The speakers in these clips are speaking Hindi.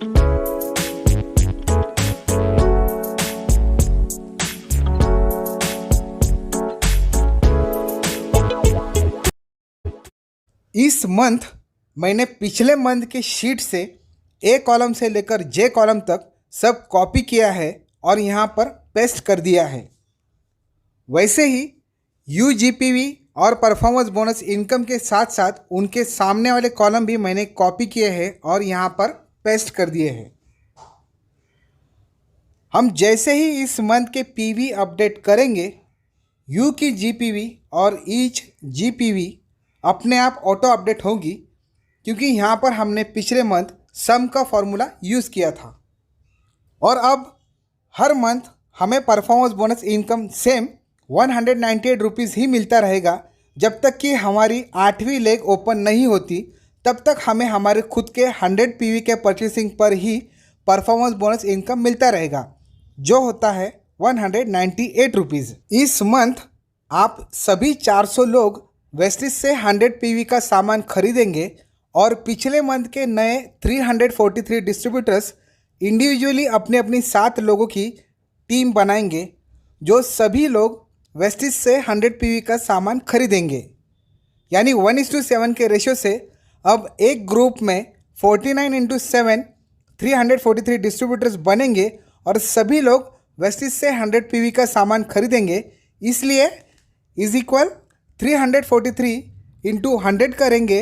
इस मंथ मैंने पिछले मंथ की शीट से ए कॉलम से लेकर जे कॉलम तक सब कॉपी किया है और यहाँ पर पेस्ट कर दिया है। वैसे ही यूजीपीवी और परफॉर्मेंस बोनस इनकम के साथ साथ उनके सामने वाले कॉलम भी मैंने कॉपी किए हैं और यहाँ पर पेस्ट कर दिए हैं। हम जैसे ही इस मंथ के पीवी अपडेट करेंगे, यू की जीपीवी और ईच जीपीवी अपने आप ऑटो अपडेट होगी, क्योंकि यहाँ पर हमने पिछले मंथ सम का फॉर्मूला यूज़ किया था। और अब हर मंथ हमें performance bonus income same 198 rupees ही मिलता रहेगा। जब तक कि हमारी 8वीं लेग ओपन नहीं होती तब तक हमें हमारे खुद के 100 पीवी के परचेसिंग पर ही परफॉर्मेंस बोनस इनकम मिलता रहेगा, जो होता है 198 रुपीज़। इस मंथ आप सभी 400 लोग वेस्टिज से 100 पीवी का सामान खरीदेंगे और पिछले मंथ के नए 343 डिस्ट्रीब्यूटर्स इंडिविजुअली अपनी अपनी 7 लोगों की टीम बनाएंगे, जो सभी लोग वेस्टिज से 100 पीवी का सामान खरीदेंगे। यानी 1:7 के रेशो से अब एक ग्रुप में 49x7 343 डिस्ट्रीब्यूटर्स बनेंगे और सभी लोग वेस्टिज से 100 पीवी का सामान खरीदेंगे। इसलिए इज इक्वल 343 इंटू 100 करेंगे,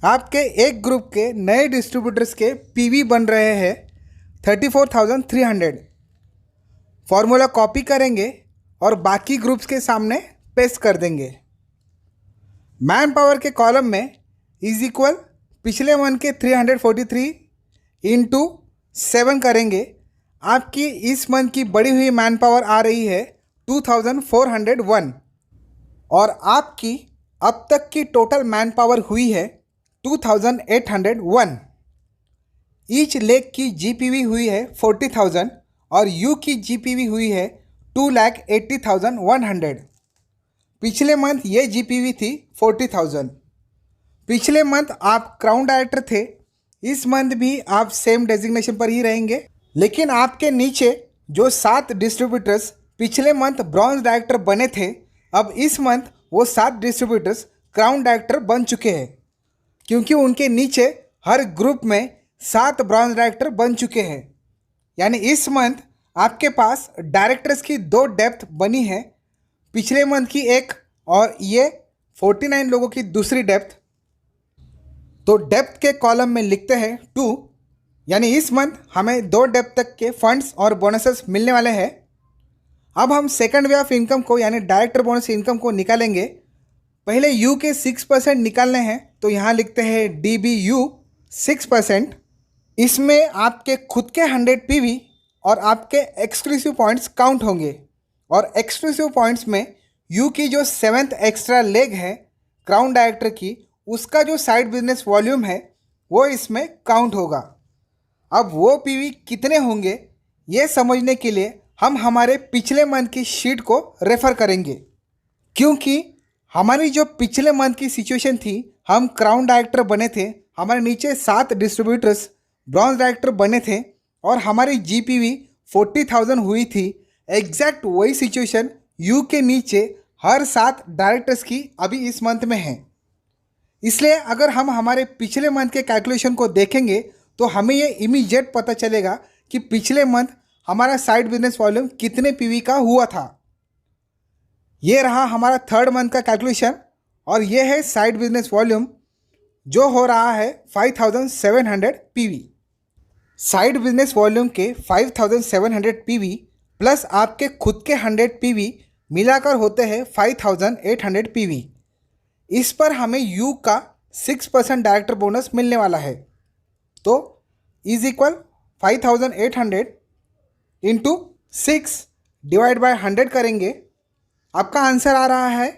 आपके एक ग्रुप के नए डिस्ट्रीब्यूटर्स के पीवी बन रहे हैं 34,300। फॉर्मूला कॉपी करेंगे और बाकी ग्रुप्स के सामने पेस्ट कर देंगे। मैन पावर के कॉलम में इज इक्वल पिछले मंथ के 343 इंटू 7 करेंगे। आपकी इस मंथ की बढ़ी हुई मैन पावर आ रही है 2401 और आपकी अब तक की टोटल मैन पावर हुई है 2801। ईच लेग की जीपीवी हुई है 40,000 और यू की जीपीवी हुई है 2,80,100। पिछले मंथ ये जीपीवी थी 40,000। पिछले मंथ आप क्राउन डायरेक्टर थे, इस मंथ भी आप सेम डेजिग्नेशन पर ही रहेंगे, लेकिन आपके नीचे जो 7 डिस्ट्रीब्यूटर्स पिछले मंथ ब्रॉन्ज डायरेक्टर बने थे, अब इस मंथ वो 7 डिस्ट्रीब्यूटर्स क्राउन डायरेक्टर बन चुके हैं, क्योंकि उनके नीचे हर ग्रुप में 7 ब्रॉन्ज डायरेक्टर बन चुके हैं। यानी इस मंथ आपके पास डायरेक्टर्स की 2 डेप्थ बनी है, पिछले मंथ की एक और ये 49 लोगों की दूसरी डेप्थ। तो डेप्थ के कॉलम में लिखते हैं 2, यानी इस मंथ हमें 2 डेप्थ तक के फंड्स और बोनसेस मिलने वाले हैं। अब हम सेकंड वे ऑफ इनकम को यानी डायरेक्टर बोनस इनकम को निकालेंगे। पहले यू के 6% निकालने हैं, तो यहाँ लिखते हैं DBU 6%। इसमें आपके खुद के 100 पीवी और आपके एक्सक्लूसिव पॉइंट्स काउंट होंगे और एक्सक्लूसिव पॉइंट्स में यू की जो 7th एक्स्ट्रा लेग है क्राउन डायरेक्टर की, उसका जो साइड बिजनेस वॉल्यूम है वो इसमें काउंट होगा। अब वो पीवी कितने होंगे ये समझने के लिए हम हमारे पिछले मंथ की शीट को रेफ़र करेंगे, क्योंकि हमारी जो पिछले मंथ की सिचुएशन थी, हम क्राउन डायरेक्टर बने थे, हमारे नीचे 7 डिस्ट्रीब्यूटर्स ब्रॉन्ज डायरेक्टर बने थे और हमारी जीपीवी 40,000 हुई थी। एग्जैक्ट वही सिचुएशन यू के नीचे हर 7 डायरेक्टर्स की अभी इस मंथ में है। इसलिए अगर हम हमारे पिछले मंथ के कैलकुलेशन को देखेंगे तो हमें ये इमीडिएट पता चलेगा कि पिछले मंथ हमारा साइड बिजनेस वॉल्यूम कितने पीवी का हुआ था। ये रहा हमारा 3rd मंथ का कैलकुलेशन और ये है साइड बिजनेस वॉल्यूम, जो हो रहा है 5,700 पीवी। साइड बिजनेस वॉल्यूम के 5,700 पीवी प्लस आपके खुद के 100 पीवी मिलाकर होते हैं 5,800 पीवी। इस पर हमें यू का 6% डायरेक्टर बोनस मिलने वाला है, तो is equal 5,800 into 6 divide by 100 करेंगे। आपका आंसर आ रहा है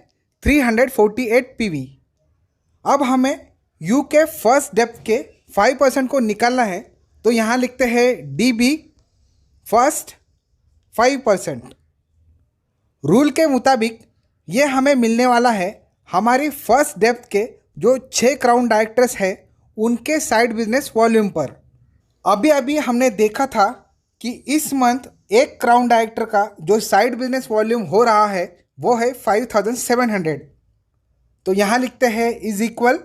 348 पीवी। अब हमें यू के फर्स्ट डेप्थ के 5% को निकालना है, तो यहाँ लिखते हैं DB फर्स्ट 5%। रूल के मुताबिक ये हमें मिलने वाला है हमारी फर्स्ट डेप्थ के जो 6 क्राउन डायरेक्टर्स हैं उनके साइड बिजनेस वॉल्यूम पर। अभी अभी हमने देखा था कि इस मंथ एक क्राउन डायरेक्टर का जो साइड बिजनेस वॉल्यूम हो रहा है वो है 5700। तो यहाँ लिखते हैं is equal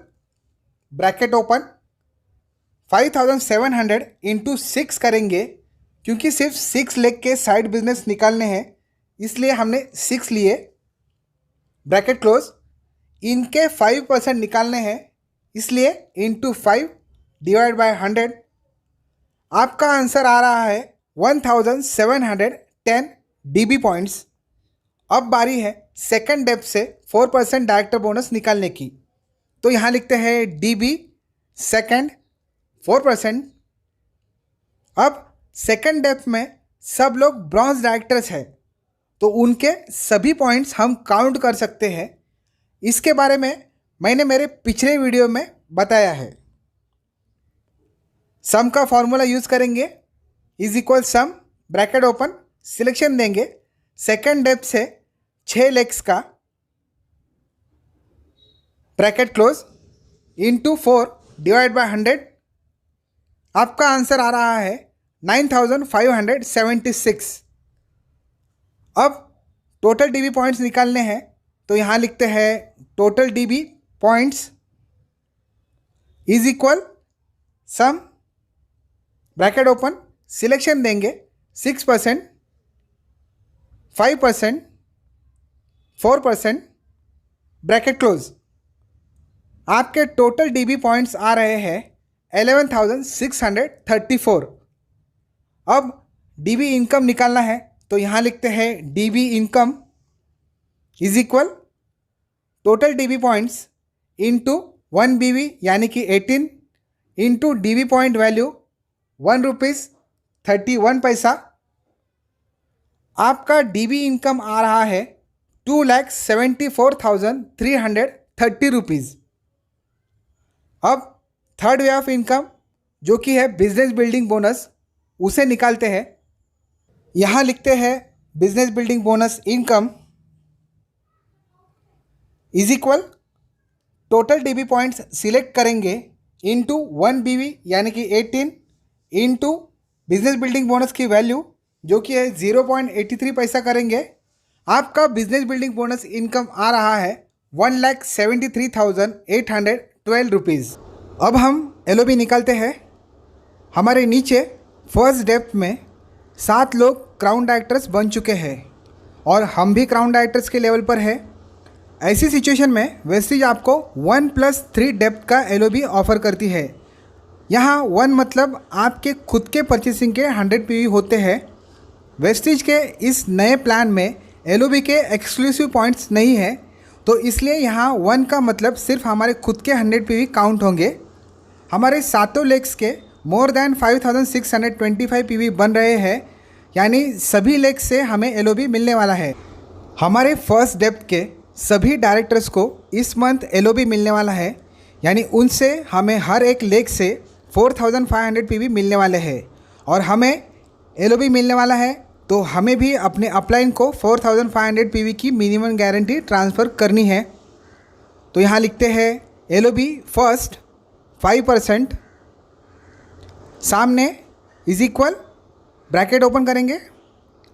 bracket open 5700 into 6 करेंगे, क्योंकि सिर्फ 6 लेग के साइड बिजनेस निकालने हैं इसलिए हमने 6 लिए, ब्रैकेट क्लोज। इनके 5% निकालने हैं इसलिए इंटू 5 डिवाइड बाय 100। आपका आंसर आ रहा है 1710 DB पॉइंट्स। अब बारी है सेकंड डेप्थ से 4% डायरेक्टर बोनस निकालने की। तो यहाँ लिखते हैं DB सेकंड 4%। अब सेकंड डेप्थ में सब लोग ब्रॉन्ज डायरेक्टर्स हैं तो उनके सभी पॉइंट्स हम काउंट कर सकते हैं। इसके बारे में मैंने मेरे पिछले वीडियो में बताया है। सम का फॉर्मूला यूज़ करेंगे, is equal some bracket open, selection देंगे सेकंड डेप्थ से 6 लेग्स का, bracket close, into 4 divide by 100। आपका आंसर आ रहा है 9576। अब टोटल DB पॉइंट्स निकालने हैं तो यहाँ लिखते हैं total DB points is equal some bracket open, selection देंगे 6%, 5%, 4%, ब्रैकेट क्लोज। आपके टोटल DB पॉइंट्स आ रहे हैं 11634। अब DB इनकम निकालना है तो यहाँ लिखते हैं DB income is equal total DB points into 1 BB यानी कि 18 into DB point value 1 rupees 31 पैसा। आपका DB इनकम आ रहा है 2,74,330 रुपीज़। अब थर्ड वे ऑफ इनकम जो कि है बिजनेस बिल्डिंग बोनस, उसे निकालते हैं। यहाँ लिखते हैं business building bonus income is equal total DB points select करेंगे इंटू 1 BB यानी कि 18 इंटू बिजनेस बिल्डिंग बोनस की वैल्यू जो कि है 0.83 पैसा करेंगे। आपका बिजनेस बिल्डिंग बोनस इनकम आ रहा है 1,73,812 रुपीज़। अब हम LOB निकालते हैं। हमारे नीचे फर्स्ट डेप्थ में 7 लोग क्राउन डायरेक्टर्स बन चुके हैं और हम भी क्राउन डायरेक्टर्स के लेवल पर है। ऐसी सिचुएशन में वेस्टिज आपको 1+3 डेप्थ का LOB ऑफर करती है। यहाँ 1 मतलब आपके खुद के परचेसिंग के 100 PV होते हैं। वेस्टिज के इस नए प्लान में LOB के एक्सक्लूसिव पॉइंट्स नहीं है, तो इसलिए यहाँ 1 का मतलब सिर्फ हमारे खुद के 100 PV काउंट होंगे। हमारे सातों लेग्स के मोर देन 5,625 PV बन रहे हैं, यानी सभी लेग्स से हमें LOB मिलने वाला है। हमारे फर्स्ट डेप्थ के सभी डायरेक्टर्स को इस मंथ LOB मिलने वाला है, यानी उनसे हमें हर एक लेग से 4,500 PV मिलने वाले हैं और हमें LOB मिलने वाला है तो हमें भी अपने अपलाइन को 4,500 PV की मिनिमम गारंटी ट्रांसफ़र करनी है। तो यहाँ लिखते हैं LOB फर्स्ट 5%, सामने इज इक्वल ब्रैकेट ओपन करेंगे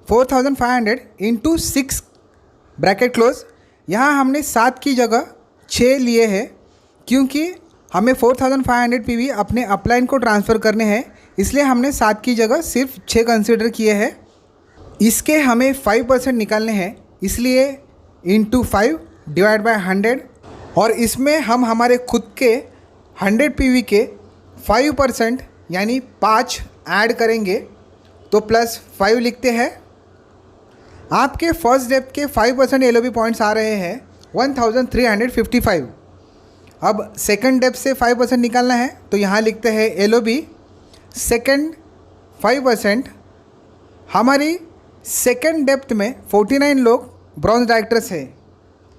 4,500 इंटू 6 ब्रैकेट क्लोज। यहाँ हमने 7 की जगह 6 लिए हैं क्योंकि हमें 4,500 PV अपने अपलाइन को ट्रांसफ़र करने हैं, इसलिए हमने 7 की जगह सिर्फ 6 कंसिडर किए हैं। इसके हमें 5% निकालने हैं, इसलिए इंटू 5 डिवाइड बाय 100 और इसमें हम हमारे खुद के 100 PV के 5% यानी 5 ऐड करेंगे तो +5 लिखते हैं। आपके फर्स्ट डेप्थ के 5% LOB पॉइंट्स आ रहे हैं 1,355। अब सेकंड डेप्थ से 5% निकालना है तो यहाँ लिखते हैं LOB सेकंड 5%। हमारी सेकंड डेप्थ में 49 लोग ब्रॉन्ज डायरेक्टर्स हैं,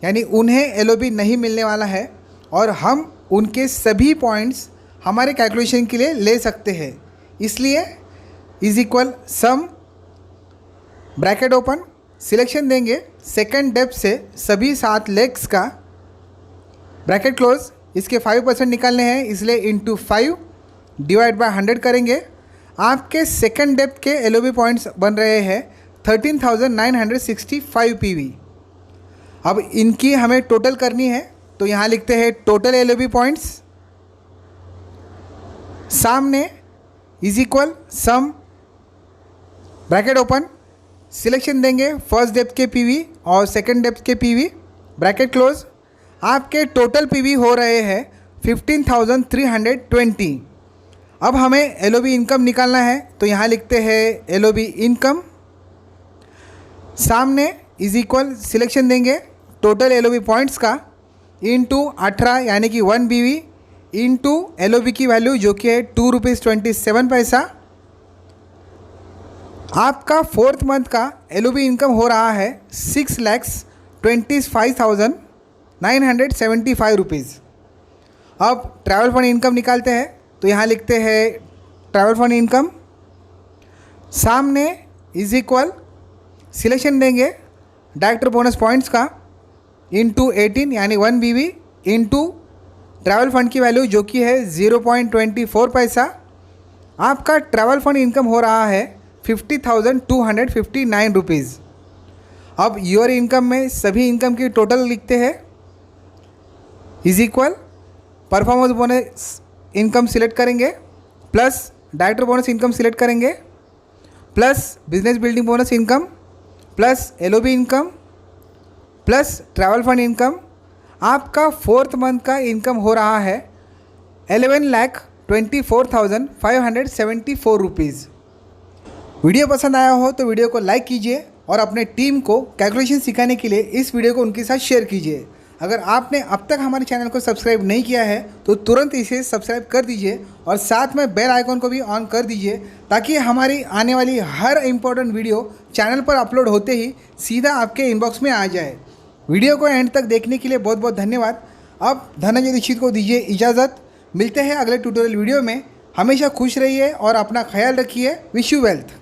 यानी उन्हें LOB नहीं मिलने वाला है और हम उनके सभी पॉइंट्स हमारे कैलकुलेशन के लिए ले सकते हैं। इसलिए is equal some bracket open, selection देंगे सेकंड डेप्थ से सभी 7 लेग्स का, ब्रैकेट क्लोज। इसके 5% निकालने हैं इसलिए इंटू 5 डिवाइड बाय 100 करेंगे आपके सेकंड डेप्थ के LOB पॉइंट्स बन रहे हैं 13,965 PV। अब इनकी हमें टोटल करनी है, तो यहाँ लिखते हैं टोटल LOB पॉइंट्स, सामने is equal some, bracket open, selection देंगे फर्स्ट डेप्थ के PV और सेकंड डेप्थ के PV, ब्रैकेट क्लोज। आपके टोटल PV हो रहे हैं 15,320। अब हमें LOB इनकम निकालना है, तो यहाँ लिखते हैं LOB इनकम, सामने इज इक्वल सिलेक्शन देंगे टोटल LOB पॉइंट्स का इंटू 18 यानी कि 1 BV इंटू LOB की वैल्यू जो कि है 2 रुपीज़ 27 पैसा। आपका फोर्थ मंथ का LOB इनकम हो रहा है 6,25,975 रुपीज़। अब ट्रैवल फंड इनकम निकालते हैं, तो यहाँ लिखते हैं ट्रैवल फंड इनकम, सामने इज इक्वल सिलेक्शन देंगे डायरेक्टर बोनस पॉइंट्स का इंटू 18 यानी 1 BV इंटू ट्रैवल फंड की वैल्यू जो कि है 0.24 पैसा। आपका ट्रैवल फंड इनकम हो रहा है 50,259 रुपीज़। अब योर इनकम में सभी इनकम की टोटल लिखते हैं is equal performance bonus income select करेंगे plus director bonus income select करेंगे plus business building bonus income plus LOB income plus travel fund income. आपका फोर्थ मंथ का इनकम हो रहा है 11,24,574 रुपीज़। वीडियो पसंद आया हो तो वीडियो को लाइक कीजिए और अपने टीम को कैलकुलेशन सिखाने के लिए इस वीडियो को उनके साथ शेयर कीजिए। अगर आपने अब तक हमारे चैनल को सब्सक्राइब नहीं किया है तो तुरंत इसे सब्सक्राइब कर दीजिए और साथ में बेल आइकॉन को भी ऑन कर दीजिए ताकि हमारी आने वाली हर इम्पोर्टेंट वीडियो चैनल पर अपलोड होते ही सीधा आपके इनबॉक्स में आ जाए। वीडियो को एंड तक देखने के लिए बहुत बहुत धन्यवाद। अब धनंजय दीक्षित को दीजिए इजाज़त। मिलते हैं अगले ट्यूटोरियल वीडियो में। हमेशा खुश रहिए और अपना ख्याल रखिए। Wish you wealth.